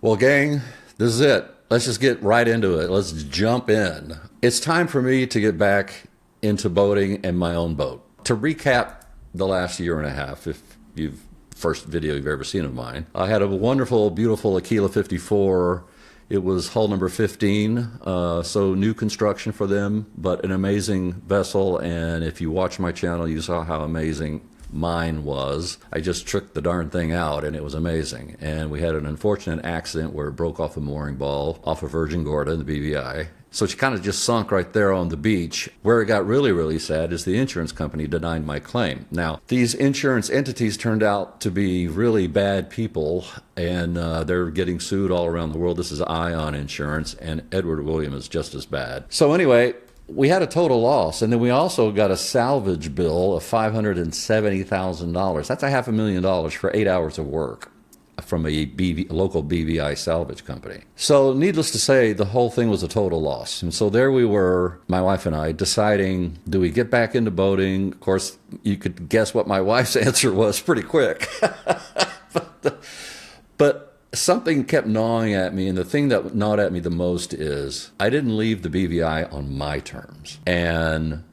Well, gang, this is it. Let's just get right into it. Let's jump in. It's time for me to get back into boating and my own boat. To recap the last year and a half, if you've first video you've ever seen of mine, I had a wonderful, beautiful Aquila 54. It was hull number 15, so new construction for them, but an amazing vessel. And if you watch my channel, you saw how amazing mine was. I just tricked the darn thing out and it was amazing. And we had an unfortunate accident where it broke off a mooring ball off of Virgin Gorda in the BVI. So she kind of just sunk right there on the beach. Where it got really, really sad is the insurance company denied my claim. Now, these insurance entities turned out to be really bad people, and they're getting sued all around the world. This is Ion Insurance, and Edward William is just as bad. So anyway, we had a total loss, and then we also got a salvage bill of $570,000. That's $500,000 for 8 hours of work from a local BVI salvage company. So needless to say, the whole thing was a total loss. And so there we were, my wife and I, deciding, do we get back into boating? Of course, you could guess what my wife's answer was pretty quick. but something kept gnawing at me, and the thing that gnawed at me the most is I didn't leave the BVI on my terms, and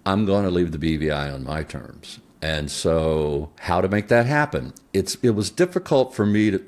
I'm going to leave the BVI on my terms. And so how to make that happen? It was difficult for me to,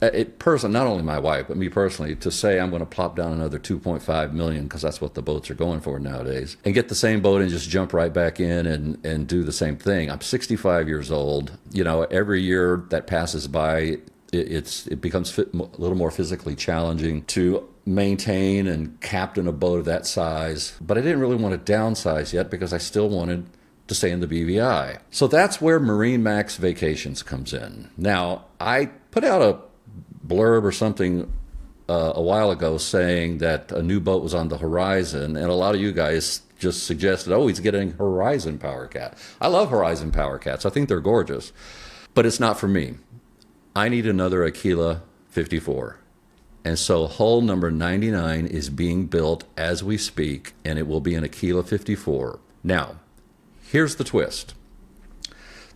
not only my wife, but me personally, to say I'm going to plop down another 2.5 million, because that's what the boats are going for nowadays, and get the same boat and just jump right back in and do the same thing. I'm 65 years old. You know, every year that passes by, it becomes a little more physically challenging to maintain and captain a boat of that size. But I didn't really want to downsize yet because I still wanted to stay in the BVI. So that's where MarineMax Vacations comes in. Now, I put out a blurb or something a while ago saying that a new boat was on the horizon, and a lot of you guys just suggested, oh, he's getting Horizon Power Cat. I love Horizon Power Cats. I think they're gorgeous, but it's not for me. I need another Aquila 54. And so hull number 99 is being built as we speak, and it will be an Aquila 54. Now, here's the twist.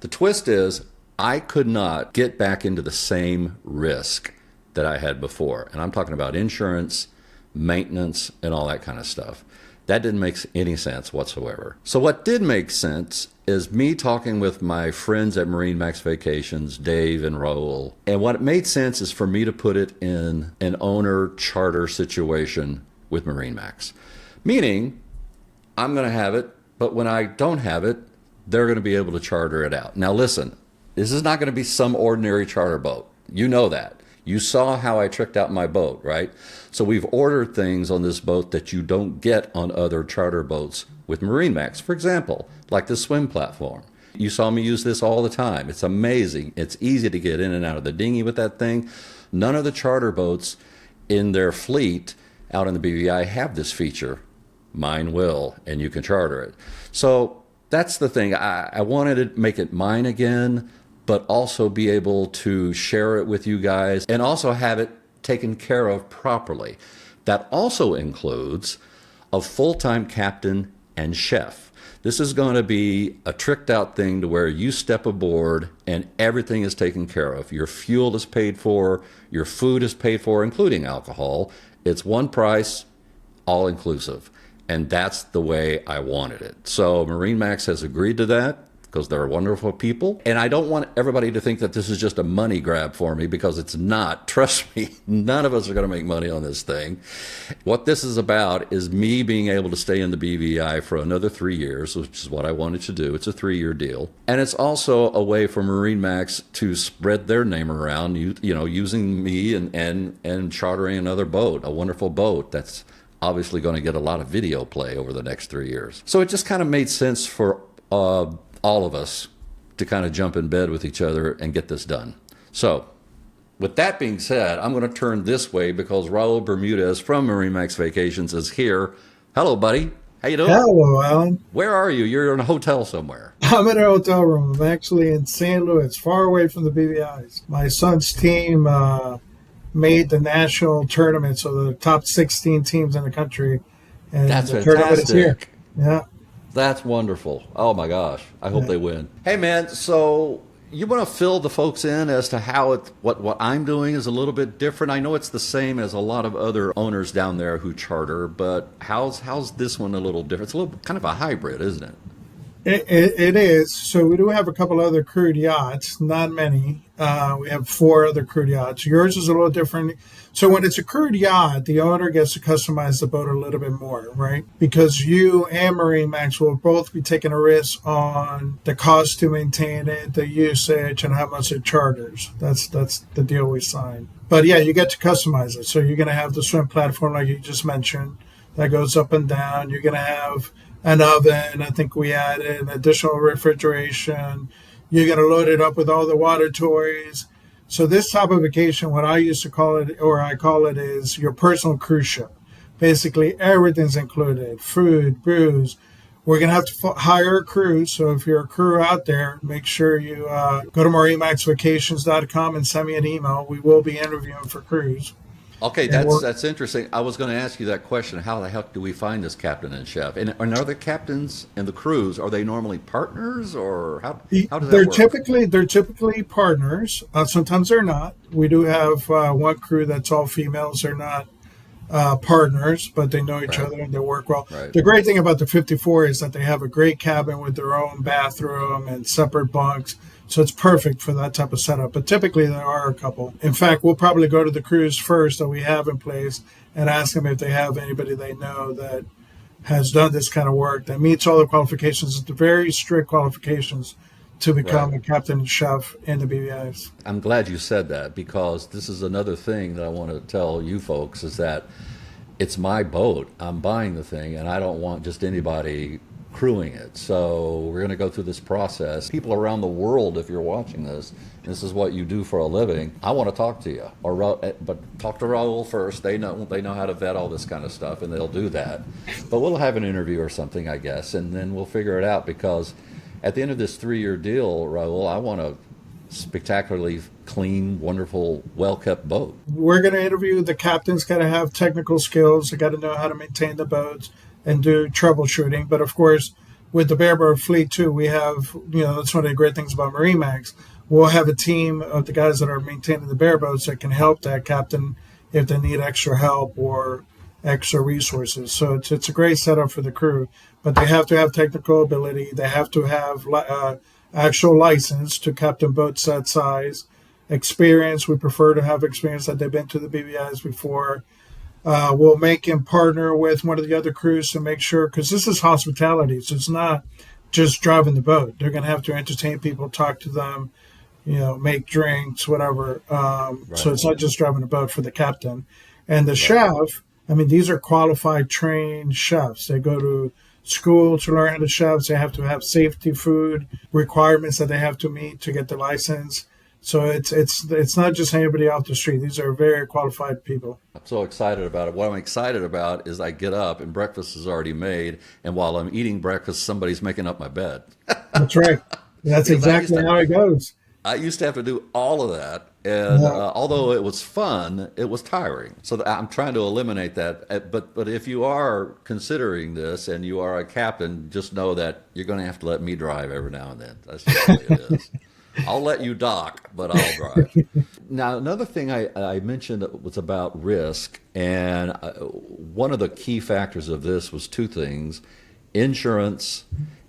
The twist is I could not get back into the same risk that I had before. And I'm talking about insurance, maintenance, and all that kind of stuff. That didn't make any sense whatsoever. So what did make sense is me talking with my friends at MarineMax Vacations, Dave and Raul. And what made sense is for me to put it in an owner charter situation with MarineMax. Meaning, I'm going to have it, but when I don't have it, they're going to be able to charter it out. Now listen, this is not going to be some ordinary charter boat. You know that. You saw how I tricked out my boat, right? So we've ordered things on this boat that you don't get on other charter boats with MarineMax. For example, like the swim platform. You saw me use this all the time. It's amazing. It's easy to get in and out of the dinghy with that thing. None of the charter boats in their fleet out in the BVI have this feature. Mine will, and you can charter it. So that's the thing. I wanted to make it mine again, but also be able to share it with you guys and also have it taken care of properly. That also includes a full-time captain and chef. This is going to be a tricked out thing to where you step aboard and everything is taken care of. Your fuel is paid for, your food is paid for, including alcohol. It's one price, all inclusive. And that's the way I wanted it. So MarineMax has agreed to that because they're wonderful people. And I don't want everybody to think that this is just a money grab for me, because it's not. Trust me, none of us are going to make money on this thing. What this is about is me being able to stay in the BVI for another 3 years, which is what I wanted to do. It's a 3-year deal. And it's also a way for MarineMax to spread their name around, you know, using me and chartering another boat, a wonderful boat that's obviously going to get a lot of video play over the next 3 years. So it just kind of made sense for all of us to kind of jump in bed with each other and get this done. So with that being said, I'm going to turn this way because Raul Bermudez from MarineMax Vacations is here. Hello, buddy. How you doing? Hello, Alan. Where are you? You're in a hotel somewhere. I'm in a hotel room. I'm actually in St. Louis, far away from the BVIs. My son's team made the national tournament, so the top 16 teams in the country. And That's the tournament is here. fantastic. Yeah. That's wonderful. Oh my gosh. I hope they win. Hey man, so You want to fill the folks in as to how what I'm doing is a little bit different. I know it's the same as a lot of other owners down there who charter, but how's this one a little different? It's a little kind of a hybrid, isn't it? It is. So we do have a couple other crewed yachts, not many. We have four other crewed yachts. Yours is a little different. So when it's a crewed yacht, the owner gets to customize the boat a little bit more, right? Because you and MarineMax will both be taking a risk on the cost to maintain it, the usage, and how much it charters. That's the deal we signed. But yeah, you get to customize it. So you're going to have the swim platform like you just mentioned that goes up and down. You're going to have an oven. I think we added additional refrigeration. You're going to load it up with all the water toys. So this type of vacation, what I used to call it, or I call it, is your personal cruise ship. Basically, everything's included: food, booze. We're going to have to hire a crew. So if you're a crew out there, make sure you go to marinemaxvacations.com and send me an email. We will be interviewing for crews. Okay, that's interesting. I was going to ask you that question. How the heck do we find this captain and chef? And are the captains and the crews, are they normally partners, or how does that work? They're typically partners. Sometimes they're not. We do have one crew that's all females. They're not partners, but they know each Right, other and they work well. right. The great thing about the 54 is that they have a great cabin with their own bathroom and separate bunks. So it's perfect for that type of setup. But typically there are a couple. In fact, we'll probably go to the crews first that we have in place and ask them if they have anybody they know that has done this kind of work that meets all the qualifications, the very strict qualifications to Right. become a captain and chef in the BVIs. I'm glad you said that, because this is another thing that I want to tell you folks is that it's my boat. I'm buying the thing, and I don't want just anybody crewing it. So we're going to go through this process. People around the world, if you're watching this, this is what you do for a living. I want to talk to you, but talk to Raul first. They know how to vet all this kind of stuff, and they'll do that. But we'll have an interview or something, I guess, and then we'll figure it out. Because at the end of this 3-year deal, Raul, I want a spectacularly clean, wonderful, well-kept boat. We're going to interview the captains, got to have technical skills. They got to know how to maintain the boats and do troubleshooting. But of course, with the bareboat fleet too, we have, that's one of the great things about MarineMax. We'll have a team of the guys that are maintaining the bareboats that can help that captain if they need extra help or extra resources. So it's a great setup for the crew. But they have to have technical ability. They have to have actual license to captain boats that size. Experience, we prefer to have experience that they've been to the BVIs before. We'll make him partner with one of the other crews to make sure, because this is hospitality, so it's not just driving the boat. They're going to have to entertain people, talk to them, make drinks, whatever. So Right, it's not just driving a boat for the captain. And the right, chef, I mean, these are qualified, trained chefs. They go to school to learn how to chef. They have to have safety food requirements that they have to meet to get the license. So it's not just anybody off the street. These are very qualified people. I'm so excited about it. What I'm excited about is I get up and breakfast is already made, and while I'm eating breakfast, somebody's making up my bed. That's right. That's Because exactly how it goes. I used to have to do all of that, and Yeah. although it was fun, it was tiring. So I'm trying to eliminate that. But if you are considering this and you are a captain, just know that you're going to have to let me drive every now and then. That's just the way it is. I'll let you dock, but I'll drive. Now, another thing I mentioned was about risk, and one of the key factors of this was two things: insurance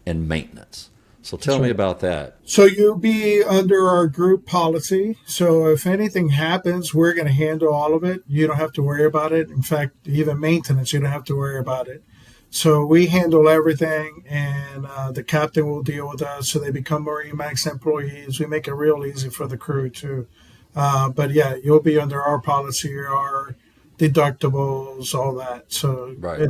and maintenance. So That's tell me right. about that. So you'll be under our group policy. So if anything happens, we're going to handle all of it. You don't have to worry about it. In fact, even maintenance, you don't have to worry about it. So we handle everything, and the captain will deal with us. So they become MarineMax employees. We make it real easy for the crew too. But yeah, you'll be under our policy, our deductibles, all that. So Right.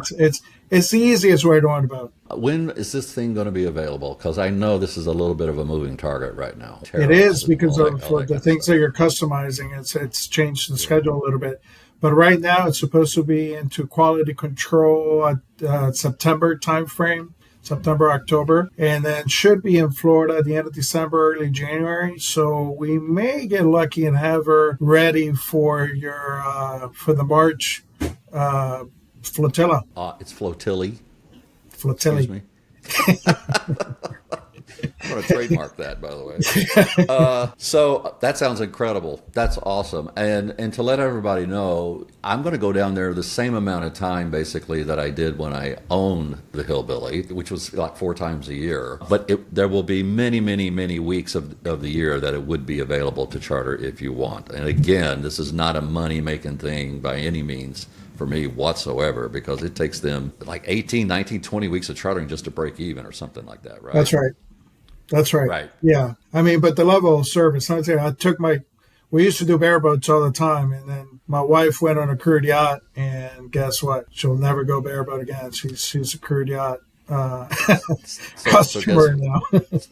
it's the easiest way to run about. When is this thing going to be available? Because I know this is a little bit of a moving target right now. It is Tariffs and because of all that the kind of things stuff. that you're customizing. It's changed the Yeah. schedule a little bit. But right now, it's supposed to be into quality control at September timeframe, September, October, and then should be in Florida at the end of December, early January. So we may get lucky and have her ready for for the March uh, flotilla. It's flotilla. Flotilla. Excuse me. I'm going to trademark that, by the way. So that sounds incredible. That's awesome. And to let everybody know, I'm going to go down there the same amount of time, basically, that I did when I owned the Hillbilly, which was like 4 times a year. But there will be many, many, many weeks of the year that it would be available to charter if you want. And again, this is not a money-making thing by any means for me whatsoever, because it takes them like 18, 19, 20 weeks of chartering just to break even or something like that, right? That's right. That's right. Right. Yeah. I mean, but the level of service, we used to do bareboats all the time. And then my wife went on a crude yacht, and guess what? She'll never go bareboat again. She's a crude yacht customer now.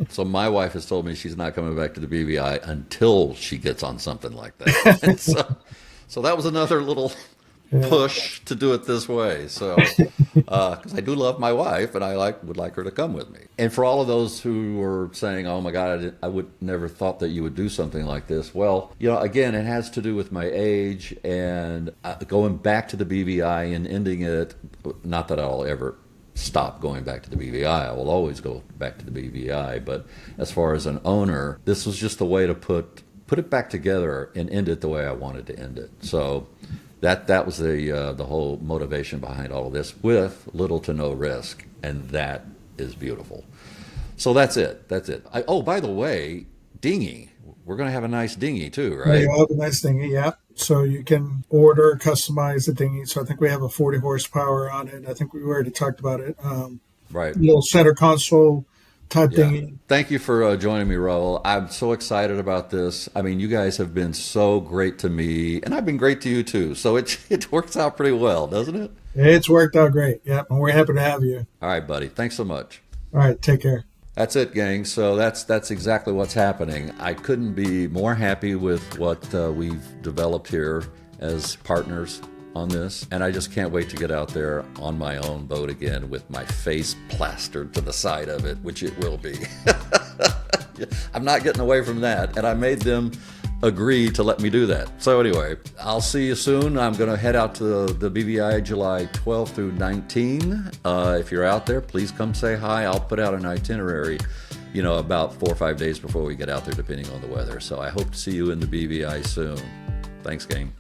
So my wife has told me she's not coming back to the BVI until she gets on something like that. So that was another little push to do it this way. So, because I do love my wife, and I would like her to come with me. And for all of those who were saying, "Oh my God, I would never thought that you would do something like this," well, again, it has to do with my age and going back to the BVI and ending it. Not that I'll ever stop going back to the BVI. I will always go back to the BVI. But as far as an owner, this was just the way to put it back together and end it the way I wanted to end it. So. That was the whole motivation behind all of this, with little to no risk, and that is beautiful. So that's it. Oh, by the way, dinghy. We're going to have a nice dinghy too, right? Yeah, you'll have a nice dinghy, yeah. So you can order, customize the dinghy. So I think we have a 40 horsepower on it. I think we already talked about it. Right. Little center console type dinghy. Thank you for joining me, Raul. I'm so excited about this. I mean, you guys have been so great to me, and I've been great to you too. So it works out pretty well, doesn't it? It's worked out great. Yep, and we're happy to have you. All right, buddy. Thanks so much. All right, take care. That's it, gang. So that's exactly what's happening. I couldn't be more happy with what we've developed here as partners on this, and I just can't wait to get out there on my own boat again with my face plastered to the side of it, which it will be. I'm not getting away from that, and I made them agree to let me do that. So anyway, I'll see you soon. I'm going to head out to the BVI July 12th through 19. If you're out there, please come say hi. I'll put out an itinerary, about 4 or 5 days before we get out there, depending on the weather. So I hope to see you in the BVI soon. Thanks, gang.